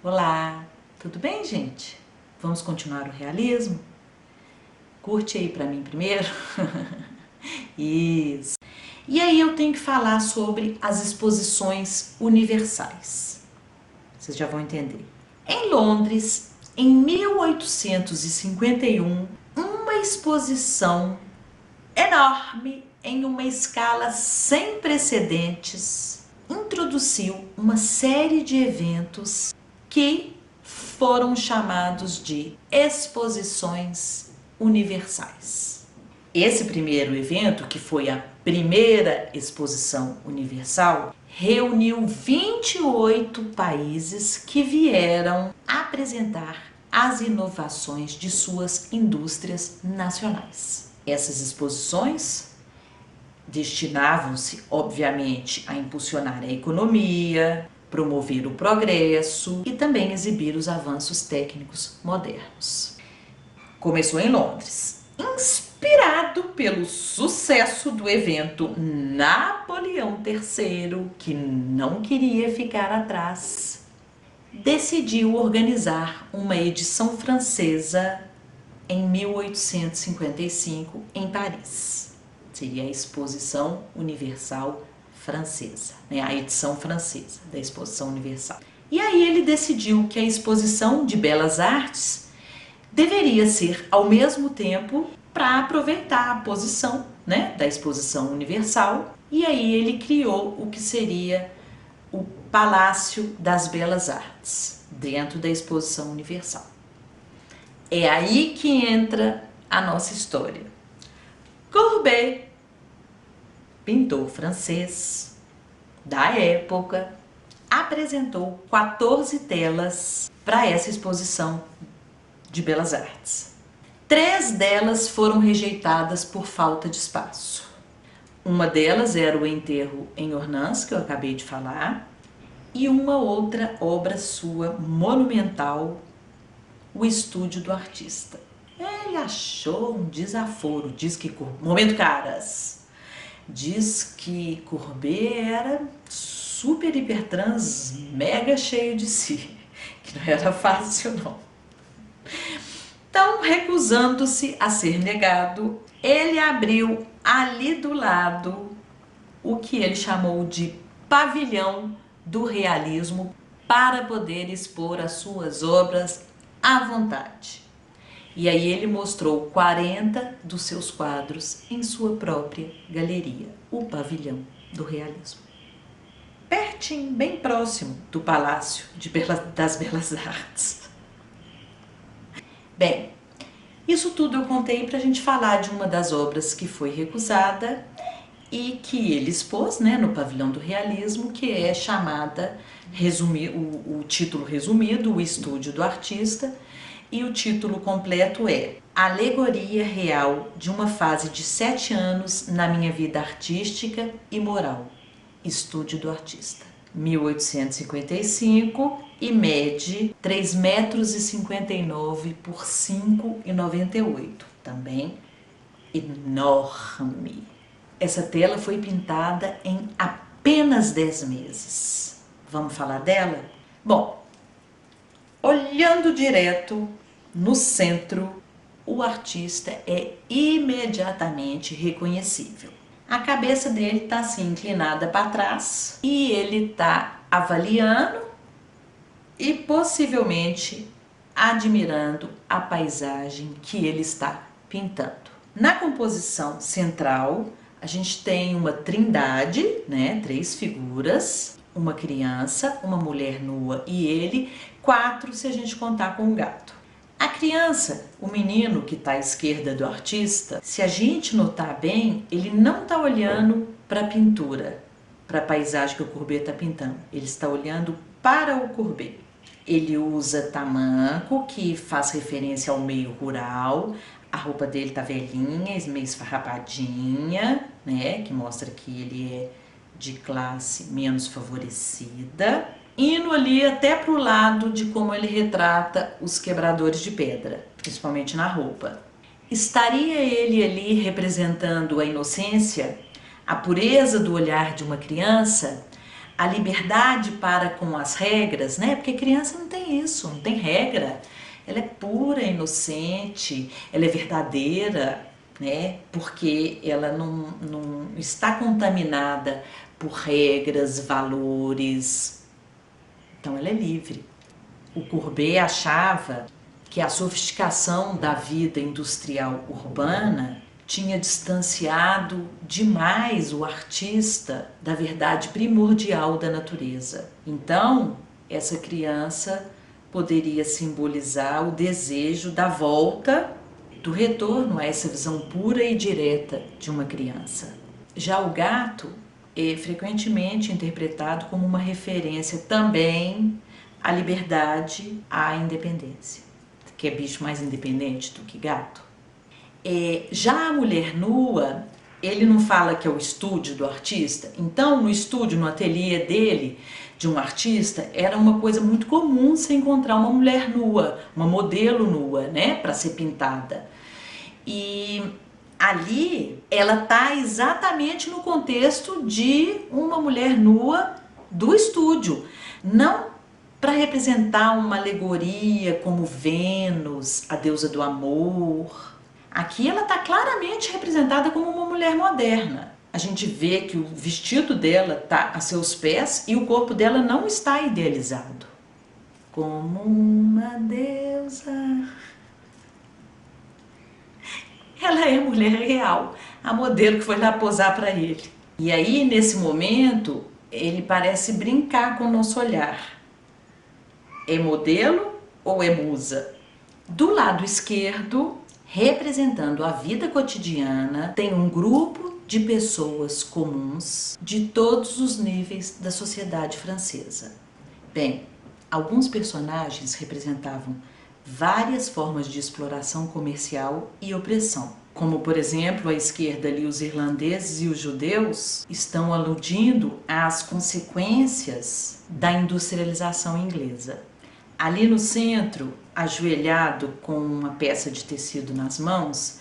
Olá, tudo bem, gente? Vamos continuar o realismo? Curte aí pra mim primeiro. Isso. E aí eu tenho que falar sobre as exposições universais. Vocês já vão entender. Em Londres, em 1851, uma exposição enorme em uma escala sem precedentes introduziu uma série de eventos que foram chamados de exposições universais. Esse primeiro evento, que foi a primeira exposição universal, reuniu 28 países que vieram apresentar as inovações de suas indústrias nacionais. Essas exposições destinavam-se, obviamente, a impulsionar a economia, promover o progresso e também exibir os avanços técnicos modernos. Começou em Londres, inspirado pelo sucesso do evento Napoleão III, que não queria ficar atrás, decidiu organizar uma edição francesa em 1855 em Paris. Seria a Exposição Universal Francesa, né? A edição francesa da Exposição Universal. E aí ele decidiu que a Exposição de Belas Artes deveria ser ao mesmo tempo para aproveitar a posição, né, da Exposição Universal, e aí ele criou o que seria o Palácio das Belas Artes, dentro da Exposição Universal. É aí que entra a nossa história. Courbet, pintor francês da época, apresentou 14 telas para essa exposição de Belas Artes. 3 delas foram rejeitadas por falta de espaço. Uma delas era o Enterro em Ornans, que eu acabei de falar, e uma outra obra sua monumental, o Estúdio do Artista. Ele achou um desaforo, diz que... Momento, caras! Diz que Courbet era super, hiper, trans, mega cheio de si, que não era fácil não. Então, recusando-se a ser negado, ele abriu ali do lado o que ele chamou de pavilhão do realismo para poder expor as suas obras à vontade. E aí ele mostrou 40 dos seus quadros em sua própria galeria, o Pavilhão do Realismo. Pertinho, bem próximo do Palácio das Belas Artes. Bem, isso tudo eu contei para a gente falar de uma das obras que foi recusada e que ele expôs, né, no Pavilhão do Realismo, que é chamada, o título resumido, O Estúdio do Artista, e o título completo é Alegoria Real de uma fase de 7 anos na minha vida artística e moral. Estúdio do Artista. 1855 e mede 3,59 m por 5,98 m. Também enorme. Essa tela foi pintada em apenas 10 meses. Vamos falar dela? Bom, olhando direto no centro, o artista é imediatamente reconhecível. A cabeça dele está assim inclinada para trás e ele está avaliando e possivelmente admirando a paisagem que ele está pintando. Na composição central, a gente tem uma trindade, né, 3 figuras, uma criança, uma mulher nua e ele, 4 se a gente contar com um gato. A criança, o menino que está à esquerda do artista, se a gente notar bem, ele não está olhando para a pintura, para a paisagem que o Courbet está pintando. Ele está olhando para o Courbet. Ele usa tamanco, que faz referência ao meio rural. A roupa dele tá velhinha, meio esfarrapadinha, né? Que mostra que ele é de classe menos favorecida. Indo ali até para o lado de como ele retrata os quebradores de pedra, principalmente na roupa. Estaria ele ali representando a inocência, a pureza do olhar de uma criança, A liberdade para com as regras, né? Porque criança não tem isso, não tem regra. Ela é pura, inocente, ela é verdadeira, né? Porque ela não está contaminada por regras, valores. Então ela é livre. O Courbet achava que a sofisticação da vida industrial urbana tinha distanciado demais o artista da verdade primordial da natureza. Então, essa criança poderia simbolizar o desejo da volta, do retorno a essa visão pura e direta de uma criança. Já o gato é frequentemente interpretado como uma referência também à liberdade, à independência. Que é bicho mais independente do que gato. Já a mulher nua, ele não fala que é o estúdio do artista. Então, no estúdio, no ateliê dele, de um artista, era uma coisa muito comum você encontrar uma mulher nua, uma modelo nua, né, para ser pintada. E ali ela está exatamente no contexto de uma mulher nua do estúdio, não para representar uma alegoria como Vênus, a deusa do amor. Aqui ela está claramente representada como uma mulher moderna. A gente vê que o vestido dela está a seus pés e o corpo dela não está idealizado. Como uma deusa. Ela é a mulher real, a modelo que foi lá posar para ele. E aí, nesse momento, ele parece brincar com o nosso olhar. É modelo ou é musa? Do lado esquerdo, representando a vida cotidiana, tem um grupo de pessoas comuns de todos os níveis da sociedade francesa. Bem, alguns personagens representavam várias formas de exploração comercial e opressão. Como, por exemplo, à esquerda ali os irlandeses e os judeus estão aludindo às consequências da industrialização inglesa. Ali no centro, ajoelhado com uma peça de tecido nas mãos,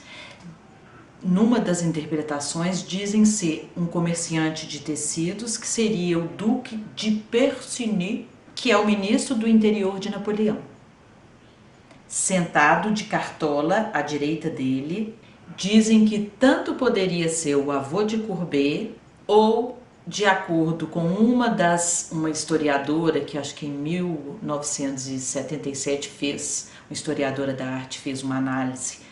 numa das interpretações dizem ser um comerciante de tecidos que seria o Duque de Persigny, que é o ministro do interior de Napoleão. Sentado de cartola à direita dele, dizem que tanto poderia ser o avô de Courbet ou, de acordo com uma historiadora que acho que em 1977 uma historiadora da arte fez uma análise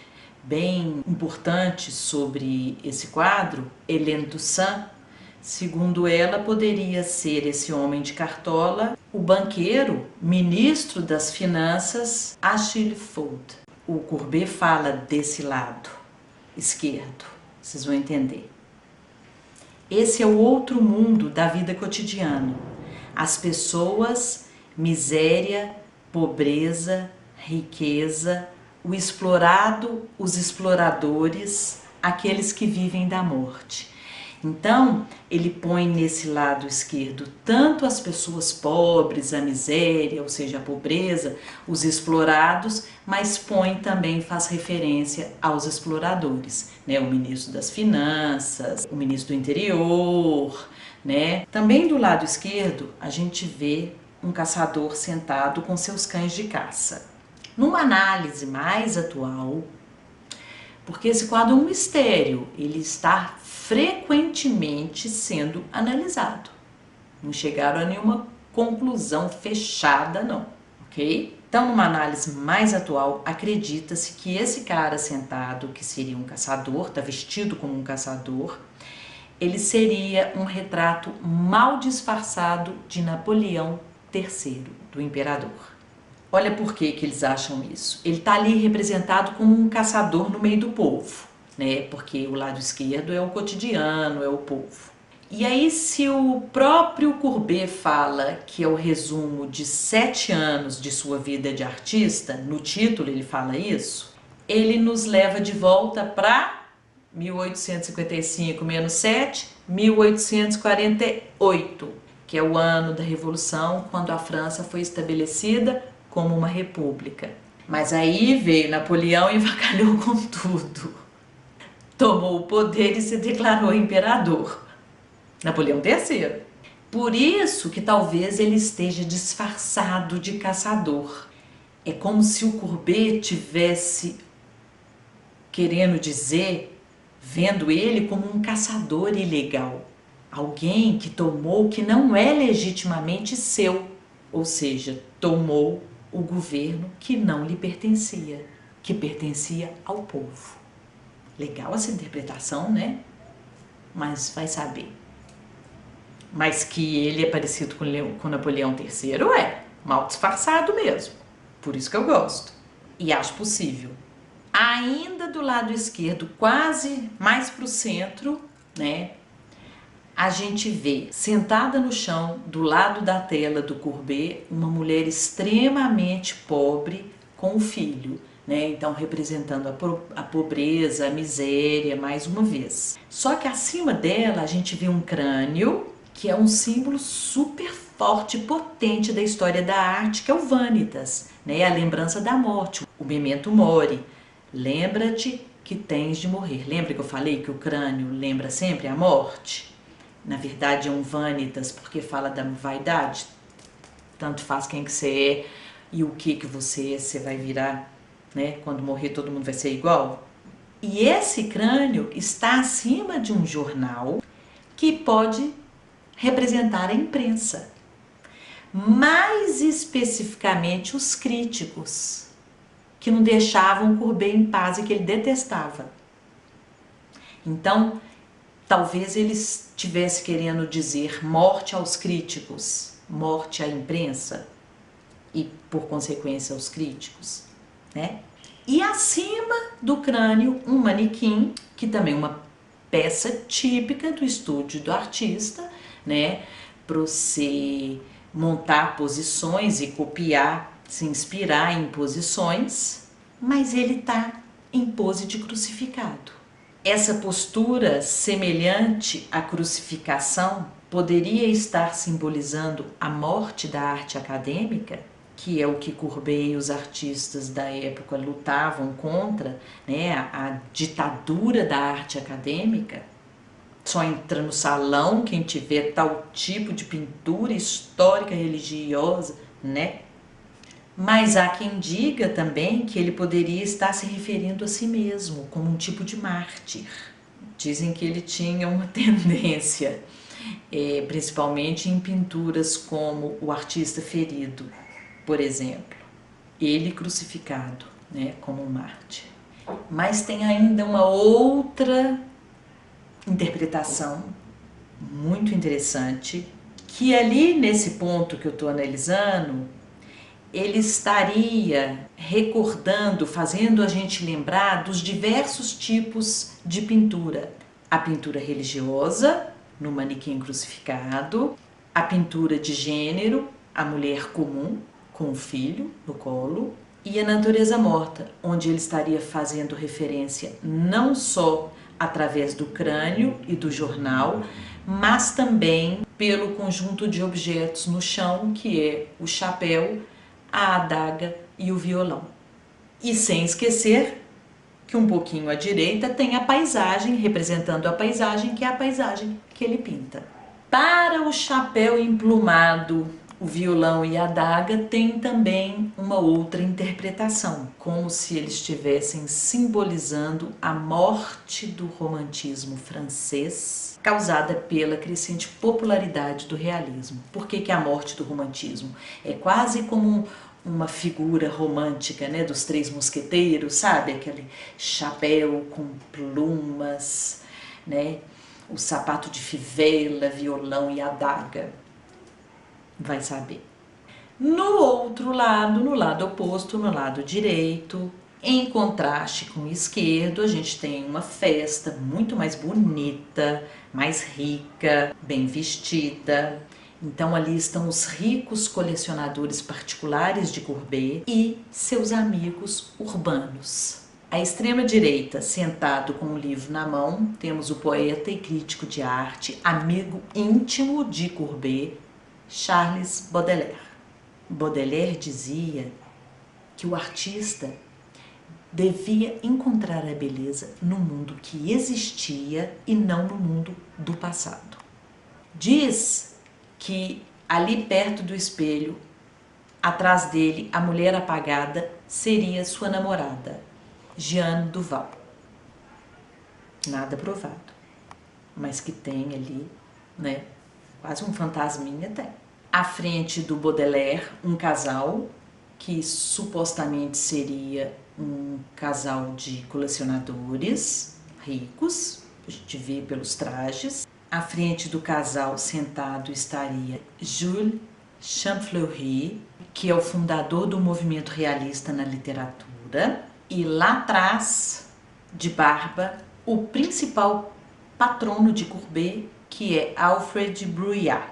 bem importante sobre esse quadro, Hélène Toussaint. Segundo ela, poderia ser esse homem de cartola, o banqueiro, ministro das finanças, Achille Fold. O Courbet fala desse lado esquerdo, vocês vão entender. Esse é o outro mundo da vida cotidiana. As pessoas, miséria, pobreza, riqueza, o explorado, os exploradores, aqueles que vivem da morte. Então, ele põe nesse lado esquerdo tanto as pessoas pobres, a miséria, ou seja, a pobreza, os explorados, mas põe também, faz referência aos exploradores, né? O ministro das Finanças, o ministro do Interior, né? Também do lado esquerdo, a gente vê um caçador sentado com seus cães de caça. Numa análise mais atual, porque esse quadro é um mistério, ele está frequentemente sendo analisado. Não chegaram a nenhuma conclusão fechada, não, ok? Então, numa análise mais atual, acredita-se que esse cara sentado, que seria um caçador, está vestido como um caçador, ele seria um retrato mal disfarçado de Napoleão III, do imperador. Olha por que eles acham isso. Ele está ali representado como um caçador no meio do povo, né? Porque o lado esquerdo é o cotidiano, é o povo. E aí, se o próprio Courbet fala que é o resumo de 7 anos de sua vida de artista, no título ele fala isso, ele nos leva de volta para 1855 menos 7, 1848, que é o ano da Revolução, quando a França foi estabelecida como uma república. Mas aí veio Napoleão e avacalhou com tudo. Tomou o poder e se declarou imperador. Napoleão III. Por isso que talvez ele esteja disfarçado de caçador. É como se o Courbet tivesse querendo dizer, vendo ele como um caçador ilegal. Alguém que tomou o que não é legitimamente seu, ou seja, tomou o governo que não lhe pertencia, que pertencia ao povo. Legal essa interpretação, né? Mas vai saber. Mas que ele é parecido com Napoleão III, mal disfarçado mesmo. Por isso que eu gosto. E acho possível. Ainda do lado esquerdo, quase mais para o centro, né? A gente vê, sentada no chão, do lado da tela do Courbet, uma mulher extremamente pobre com um filho, né? Então representando a pobreza, a miséria, mais uma vez. Só que acima dela a gente vê um crânio, que é um símbolo super forte, potente da história da arte, que é o Vanitas, né? A lembrança da morte, o memento mori. Lembra-te que tens de morrer. Lembra que eu falei que o crânio lembra sempre a morte? Na verdade é um vanitas porque fala da vaidade. Tanto faz quem que você é e o que você vai virar, né? Quando morrer todo mundo vai ser igual. E esse crânio está acima de um jornal que pode representar a imprensa. Mais especificamente os críticos, que não deixavam o Courbet em paz e que ele detestava. Então, talvez ele estivesse querendo dizer morte aos críticos, morte à imprensa e, por consequência, aos críticos, né? E acima do crânio, um manequim, que também é uma peça típica do estúdio do artista, né? Para você montar posições e copiar, se inspirar em posições, mas ele está em pose de crucificado. Essa postura semelhante à crucificação poderia estar simbolizando a morte da arte acadêmica, que é o que Courbet e os artistas da época lutavam contra, né? A ditadura da arte acadêmica. Só entra no salão quem tiver tal tipo de pintura histórica, religiosa, né? Mas há quem diga também que ele poderia estar se referindo a si mesmo como um tipo de mártir. Dizem que ele tinha uma tendência, principalmente em pinturas como O Artista Ferido, por exemplo. Ele crucificado, né, como um mártir. Mas tem ainda uma outra interpretação muito interessante, que ali nesse ponto que eu estou analisando, ele estaria recordando, fazendo a gente lembrar dos diversos tipos de pintura. A pintura religiosa, no manequim crucificado, a pintura de gênero, a mulher comum, com o filho no colo, e a natureza morta, onde ele estaria fazendo referência não só através do crânio e do jornal, mas também pelo conjunto de objetos no chão, que é o chapéu, a adaga e o violão. E sem esquecer que um pouquinho à direita tem a paisagem, representando a paisagem, que é a paisagem que ele pinta. Para o chapéu emplumado, o violão e a adaga tem também uma outra interpretação, como se eles estivessem simbolizando a morte do romantismo francês, causada pela crescente popularidade do realismo. Por que a morte do romantismo? É quase como uma figura romântica, né, dos Três Mosqueteiros, sabe? Aquele chapéu com plumas, né? O sapato de fivela, violão e adaga. Vai saber. No outro lado, no lado oposto, no lado direito, em contraste com o esquerdo, a gente tem uma festa muito mais bonita, mais rica, bem vestida. Então ali estão os ricos colecionadores particulares de Courbet e seus amigos urbanos. À extrema direita, sentado com um livro na mão, temos o poeta e crítico de arte, amigo íntimo de Courbet, Charles Baudelaire. Baudelaire dizia que o artista devia encontrar a beleza no mundo que existia e não no mundo do passado. Diz que ali perto do espelho, atrás dele, a mulher apagada seria sua namorada, Jeanne Duval. Nada provado, mas que tem ali, né, quase um fantasminha tem. À frente do Baudelaire, um casal que supostamente seria um casal de colecionadores ricos, a gente vê pelos trajes. À frente do casal sentado estaria Jules Champfleury, que é o fundador do movimento realista na literatura, e lá atrás, de barba, o principal patrono de Courbet, que é Alfred Bruyas.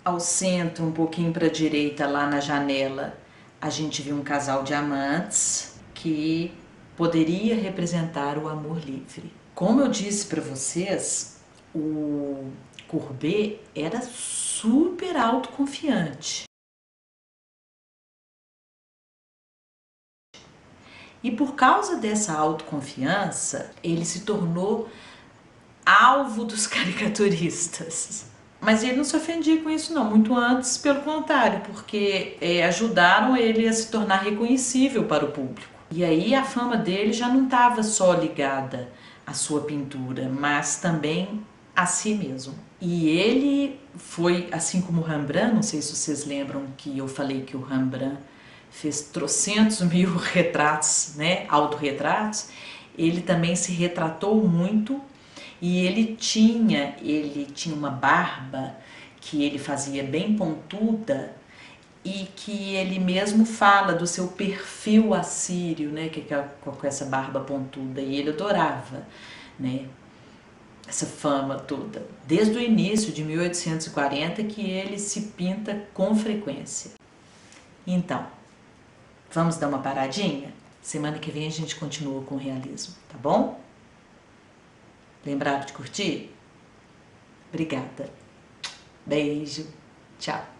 Ao centro, um pouquinho para a direita, lá na janela, a gente vê um casal de amantes que poderia representar o amor livre. Como eu disse para vocês, o Courbet era super autoconfiante. E por causa dessa autoconfiança, ele se tornou alvo dos caricaturistas. Mas ele não se ofendia com isso não, muito antes, pelo contrário, porque ajudaram ele a se tornar reconhecível para o público. E aí a fama dele já não estava só ligada à sua pintura, mas também a si mesmo. E ele foi, assim como o Rembrandt, não sei se vocês lembram que eu falei que o Rembrandt fez trocentos mil retratos, né, autorretratos, ele também se retratou muito. E ele tinha uma barba que ele fazia bem pontuda e que ele mesmo fala do seu perfil assírio, né, que é com essa barba pontuda, e ele adorava, né, essa fama toda. Desde o início de 1840 que ele se pinta com frequência. Então, vamos dar uma paradinha? Semana que vem a gente continua com o realismo, tá bom? Lembraram de curtir? Obrigada. Beijo. Tchau.